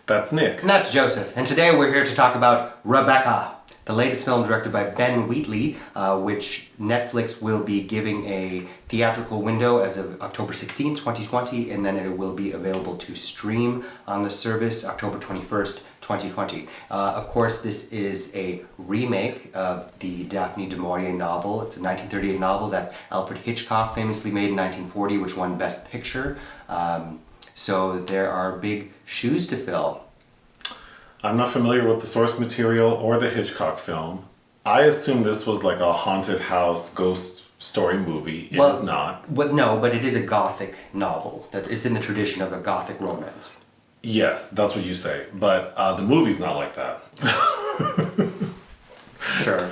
That's Nick. And that's Joseph. And today we're here to talk about Rebecca, the latest film directed by Ben Wheatley, which Netflix will be giving a theatrical window as of October 16, 2020, and then it will be available to stream on the service October 21st, 2020. Of course, this is a remake of the Daphne du Maurier novel. It's a 1938 novel that Alfre Hitchcock famously made in 1940, which won Best Picture. So there are big shoes to fill. I'm not familiar with the source material or the Hitchcock film. I assume this was like a haunted house ghost story movie. It is not. But it is a gothic novel. That it's in the tradition of a gothic romance. Yes, that's what you say. But the movie's not like that. Sure.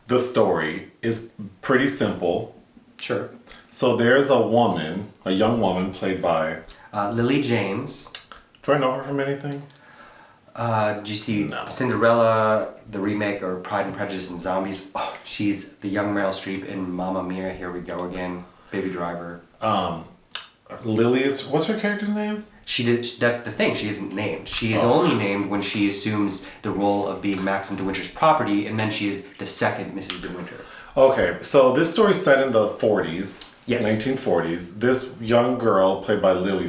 The story is pretty simple. Sure. So there's a young woman played by... Lily James. Do I know her from anything? Did you see Cinderella, the remake, or Pride and Prejudice and Zombies? Oh, she's the young Meryl Streep in Mamma Mia, Here We Go Again, Baby Driver. Lily is... What's her character's name? That's the thing, she isn't named. She is only named when she assumes the role of being Maxim de Winter's property, and then she is the second Mrs. de Winter. Okay, so this story's set in the 40s. Yes. 1940s. This young girl, played by Lily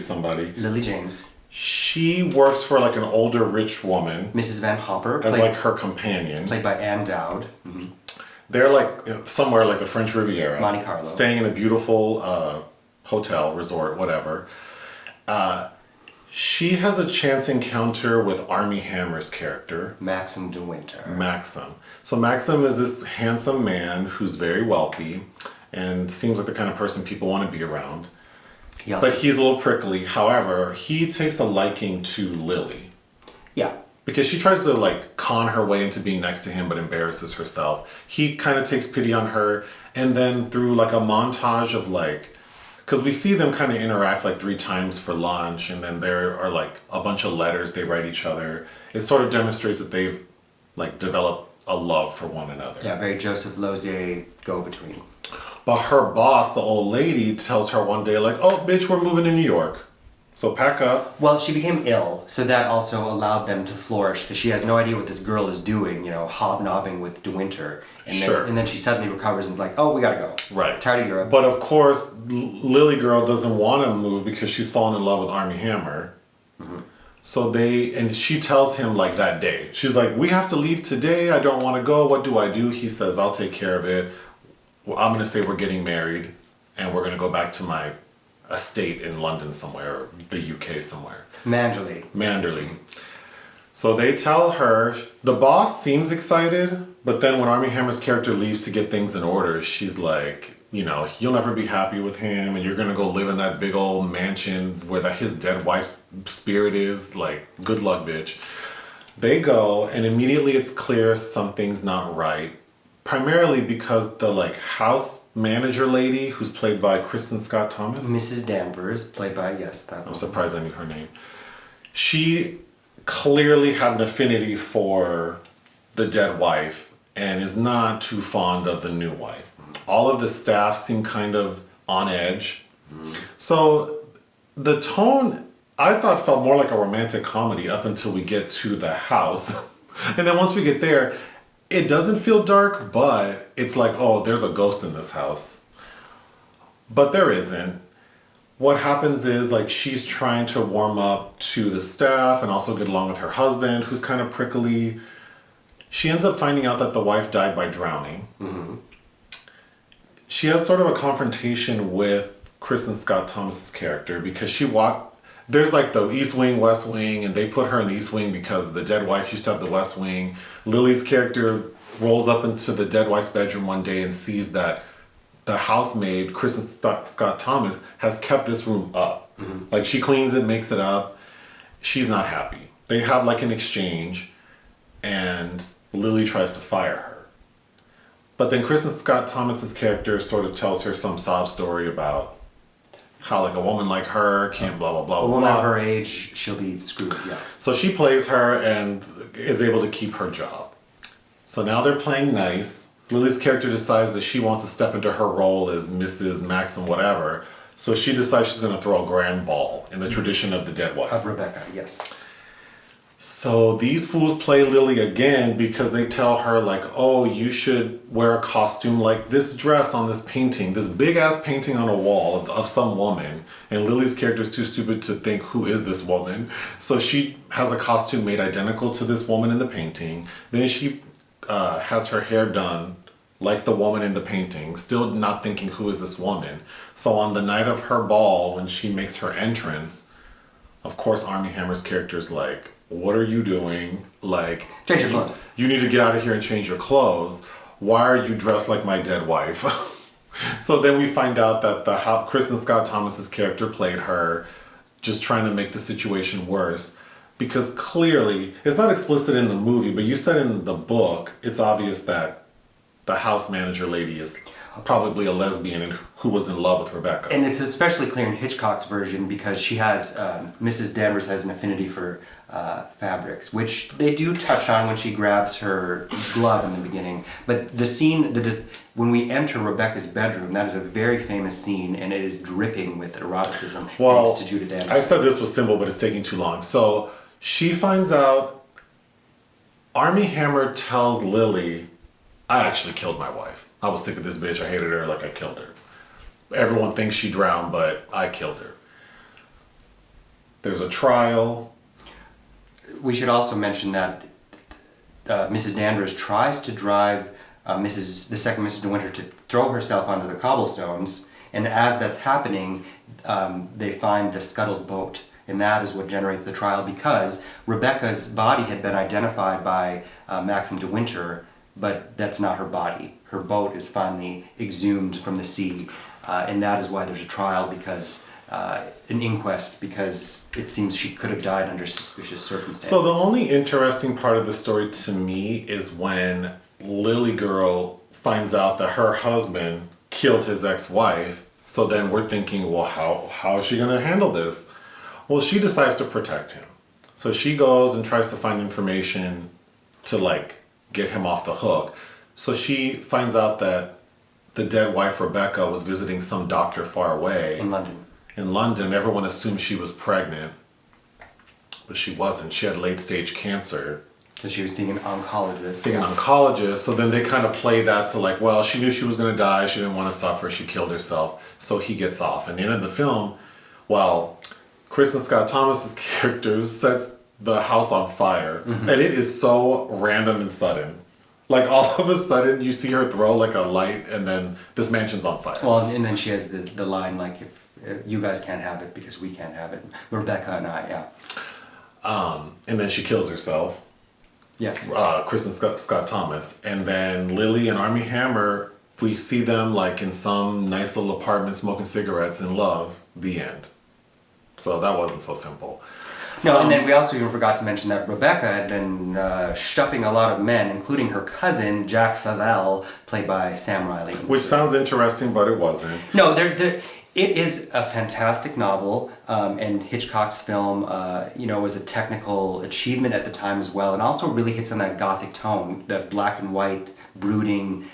James. She works for like an older rich woman. Mrs. Van Hopper. As like her companion. Played by Anne Dowd. Mm-hmm. They're like somewhere like the French Riviera. Monte Carlo. Staying in a beautiful hotel, resort, whatever. She has a chance encounter with Armie Hammer's character. Maxim de Winter. Maxim. So Maxim is this handsome man who's very wealthy and seems like the kind of person people want to be around. But he's a little prickly. However, he takes a liking to Lily. Yeah. Because she tries to like con her way into being next to him but embarrasses herself. He kind of takes pity on her, and then through like a montage of like, because we see them kind of interact like 3 times for lunch, and then there are like a bunch of letters they write each other. It sort of demonstrates that they've like developed a love for one another. Yeah, very Joseph Losey go-between. But her boss, the old lady, tells her one day like, "Oh, bitch, we're moving to New York. So pack up." Well, she became ill, so that also allowed them to flourish, because she has no idea what this girl is doing, hobnobbing with De Winter. And then she suddenly recovers and is like, "Oh, we gotta go." Right. Tired of Europe. But of course, Lily girl doesn't want to move because she's fallen in love with Armie Hammer. Mm-hmm. So she tells him like that day. She's like, "We have to leave today. I don't want to go. What do I do?" He says, "I'll take care of it. Well, I'm going to say we're getting married and we're going to go back to my estate in London somewhere, or the UK somewhere." Manderley. So they tell her, the boss seems excited, but then when Armie Hammer's character leaves to get things in order, she's like, you'll never be happy with him, and you're going to go live in that big old mansion where his dead wife's spirit is. Like, good luck, bitch. They go, and immediately it's clear something's not right. Primarily because the house manager lady, who's played by Kristin Scott Thomas. Mrs. Danvers, played by, that. I'm surprised I knew her name. She clearly had an affinity for the dead wife and is not too fond of the new wife. All of the staff seem kind of on edge. Mm. So the tone, I thought, felt more like a romantic comedy up until we get to the house. And then once we get there, it doesn't feel dark, but it's like, oh, there's a ghost in this house. But there isn't. What happens is, she's trying to warm up to the staff and also get along with her husband, who's kind of prickly. She ends up finding out that the wife died by drowning. Mm-hmm. She has sort of a confrontation with Kristin Scott Thomas's character because there's the East Wing, West Wing, and they put her in the East Wing because the dead wife used to have the West Wing. Lily's character rolls up into the dead wife's bedroom one day and sees that the housemaid, Kristin Scott Thomas, has kept this room up. Mm-hmm. She cleans it, makes it up. She's not happy. They have an exchange, and Lily tries to fire her. But then Kristin Scott Thomas's character sort of tells her some sob story about how a woman like her can't blah, blah, blah, blah. A woman of her age, she'll be screwed, yeah. So she plays her and is able to keep her job. So now they're playing nice. Lily's character decides that she wants to step into her role as Mrs. Maxim whatever. So she decides she's going to throw a grand ball in the tradition of the dead wife. Of Rebecca, yes. So these fools play Lily again because they tell her like, oh, you should wear a costume like this dress on this painting, this big ass painting on a wall of some woman. And Lily's character is too stupid to think, who is this woman? So she has a costume made identical to this woman in the painting. Then she has her hair done like the woman in the painting, still not thinking, who is this woman? So on the night of her ball, when she makes her entrance, of course, Armie Hammer's character is like, what are you doing? Like, change your clothes. You need to get out of here and change your clothes. Why are you dressed like my dead wife? So then we find out that Kristin Scott Thomas's character played her, just trying to make the situation worse. Because clearly, it's not explicit in the movie, but you said in the book, it's obvious that the house manager lady is probably a lesbian and who was in love with Rebecca. And it's especially clear in Hitchcock's version because she has, Mrs. Danvers has an affinity for fabrics, which they do touch on when she grabs her glove in the beginning. But the scene, when we enter Rebecca's bedroom, that is a very famous scene and it is dripping with eroticism thanks to Judith Danvers. I said this was simple, but it's taking too long. So she finds out, Armie Hammer tells Lily, I actually killed my wife. I was sick of this bitch. I hated her like I killed her. Everyone thinks she drowned, but I killed her. There's a trial. We should also mention that Mrs. Danvers tries to drive the second Mrs. De Winter to throw herself onto the cobblestones, and as that's happening, they find the scuttled boat, and that is what generates the trial because Rebecca's body had been identified by Maxim De Winter, but that's not her body. Her boat is finally exhumed from the sea, and that is why there's a trial because an inquest because it seems she could have died under suspicious circumstances. So the only interesting part of the story to me is when Lily Girl finds out that her husband killed his ex-wife. So then we're thinking, well, how is she going to handle this? Well, she decides to protect him. So she goes and tries to find information to like get him off the hook. So she finds out that the dead wife Rebecca was visiting some doctor far away. In London, everyone assumed she was pregnant, but she wasn't. She had late-stage cancer. So she was seeing an oncologist. So then they kind of play that to like, well, she knew she was going to die. She didn't want to suffer. She killed herself. So he gets off. And then in the film, well, Kristin Scott Thomas's character sets the house on fire. Mm-hmm. And it is so random and sudden. Like all of a sudden you see her throw like a light and then this mansion's on fire. Well, and then she has the line like, if you guys can't have it because we can't have it. Rebecca and I, yeah. And then she kills herself. Yes. Kristin Scott Thomas. And then Lily and Armie Hammer, we see them like in some nice little apartment smoking cigarettes in love. The end. So that wasn't so simple. No, and then we also even forgot to mention that Rebecca had been shupping a lot of men, including her cousin, Jack Favell, played by Sam Riley. Which sounds interesting, but it wasn't. No, it is a fantastic novel, and Hitchcock's film, was a technical achievement at the time as well, and also really hits on that gothic tone, that black and white, brooding.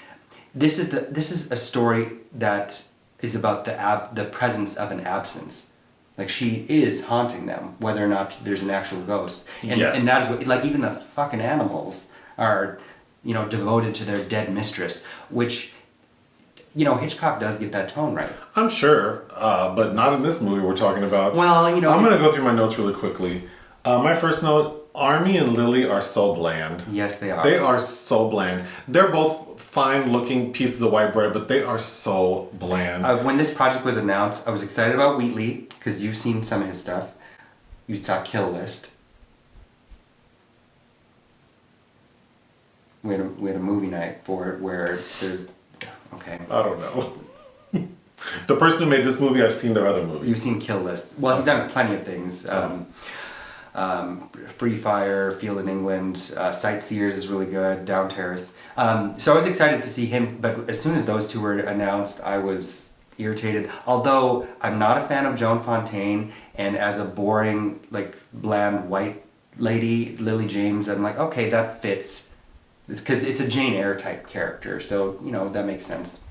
This is a story that is about the presence of an absence. Like she is haunting them, whether or not there's an actual ghost. And, yes. And that is what, like even the fucking animals are, devoted to their dead mistress, which, Hitchcock does get that tone right. I'm sure, but not in this movie we're talking about. Well, I'm going to go through my notes really quickly. My first note, Armie and Lily are so bland. Yes, they are. They are so bland. They're both fine-looking pieces of white bread, but they are so bland. When this project was announced, I was excited about Wheatley, because you've seen some of his stuff. You saw Kill List. We had a movie night for it where there's... Okay. I don't know. The person who made this movie, I've seen their other movies. You've seen Kill List. Well, he's done plenty of things. Free Fire, Field in England, Sightseers is really good, Down Terrace. So I was excited to see him, but as soon as those two were announced, I was irritated. Although I'm not a fan of Joan Fontaine, and as a boring, bland white lady, Lily James, I'm like, okay, that fits. It's because it's a Jane Eyre type character, so, that makes sense.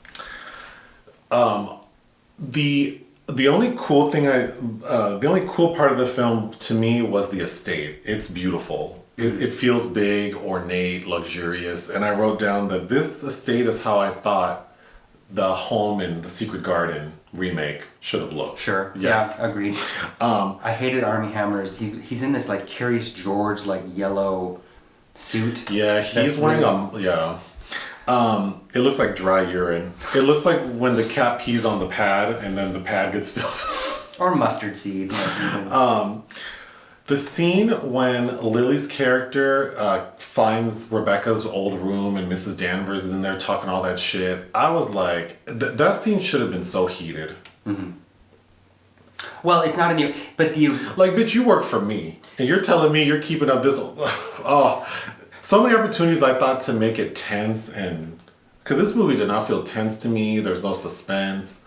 The The only cool thing the only cool part of the film to me was the estate. It's beautiful. It feels big, ornate, luxurious. And I wrote down that this estate is how I thought the home in The Secret Garden remake should have looked. Sure. Yeah, agreed. I hated Armie Hammer's. He's in this like Curious George like yellow suit. Yeah, he's wearing it looks like dry urine. It looks like when the cat pees on the pad and then the pad gets filled. Or mustard seed. The scene when Lily's character finds Rebecca's old room and Mrs. Danvers is in there talking all that shit, I was like, that scene should have been so heated. Mm-hmm. Well, it's not in the... But the... Like, bitch, you work for me. And you're telling me you're keeping up this... Oh, so many opportunities I thought to make it tense and... Because this movie did not feel tense to me. There's no suspense.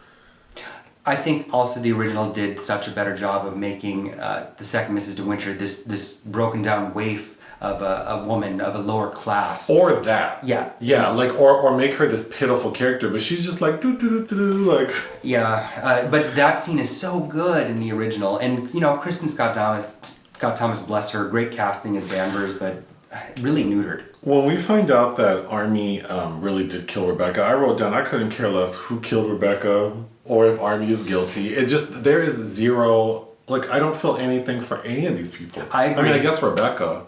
I think also the original did such a better job of making the second Mrs. De Winter this broken down waif of a woman of a lower class. Or that. Yeah. Yeah, like, or make her this pitiful character, but she's just like, like... Yeah, but that scene is so good in the original. And, you know, Kristin Scott Thomas, bless her, great casting as Danvers, but really neutered. When we find out that Armie really did kill Rebecca, I wrote down I couldn't care less who killed Rebecca or if Armie is guilty. It just, there is zero, like, I don't feel anything for any of these people. I agree. I mean, I guess Rebecca.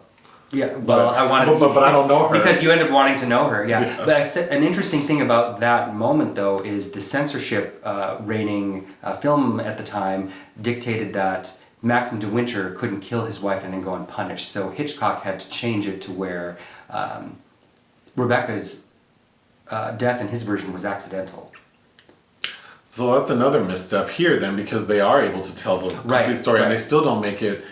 Yeah, well, I wanted... But I don't know her. Because you end up wanting to know her, yeah. But an interesting thing about that moment, though, is the censorship rating film at the time dictated that Maxim de Winter couldn't kill his wife and then go unpunished. So Hitchcock had to change it to where Rebecca's death in his version was accidental. So that's another misstep here then, because they are able to tell the complete story and they still don't make it.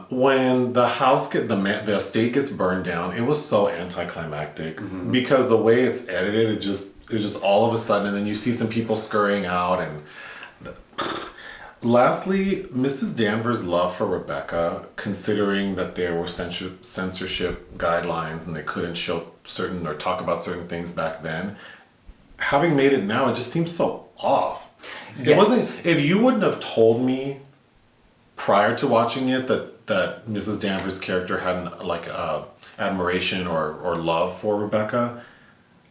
When the house the estate gets burned down, it was so anticlimactic because the way it's edited, it just all of a sudden, and then you see some people scurrying out and. Lastly, Mrs. Danvers' love for Rebecca, considering that there were censorship guidelines and they couldn't show certain or talk about certain things back then, having made it now, it just seems so off. Yes. It wasn't, if you wouldn't have told me prior to watching it that Mrs. Danvers' character had like admiration or love for Rebecca,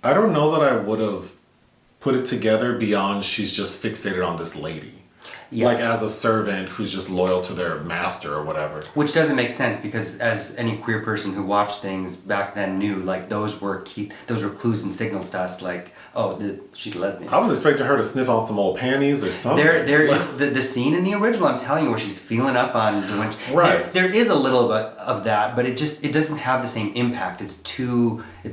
I don't know that I would have put it together beyond she's just fixated on this lady. Yeah. Like as a servant who's just loyal to their master or whatever. Which doesn't make sense because as any queer person who watched things back then knew, like those were clues and signals to us, like, oh, she's a lesbian. I was expecting her to sniff on some old panties or something. There is the scene in the original, I'm telling you, where she's feeling up on De Winter. Right. There is a little bit of that, but it doesn't have the same impact. It's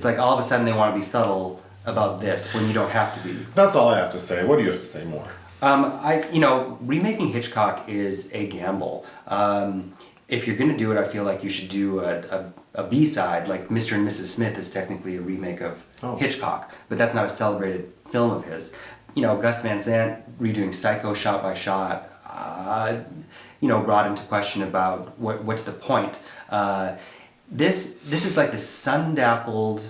like all of a sudden they want to be subtle about this when you don't have to be. That's all I have to say. What do you have to say more? Remaking Hitchcock is a gamble. If you're going to do it, I feel like you should do a B-side, like Mr. and Mrs. Smith is technically a remake of Hitchcock, but that's not a celebrated film of his. You know, Gus Van Sant redoing Psycho shot by shot, brought into question about what's the point. This is like the sun-dappled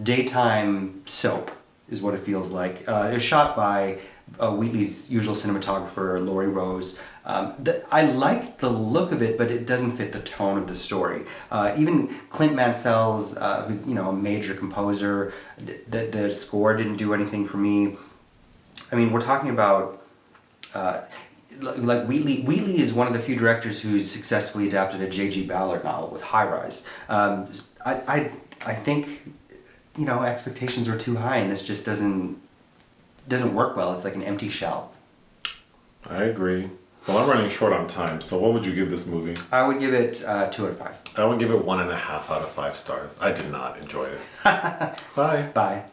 daytime soap, is what it feels like. It was shot by Wheatley's usual cinematographer, Laurie Rose. I like the look of it, but it doesn't fit the tone of the story. Even Clint Mansell's, who's a major composer, the score didn't do anything for me. I mean, we're talking about like Wheatley. Wheatley is one of the few directors who's successfully adapted a J.G. Ballard novel with High Rise. I think expectations were too high, and this just doesn't work well. It's like an empty shell. I agree. Well, I'm running short on time, so what would you give this movie? I would give it 2 out of 5. I would give it 1.5 out of 5 stars. I did not enjoy it. Bye. Bye.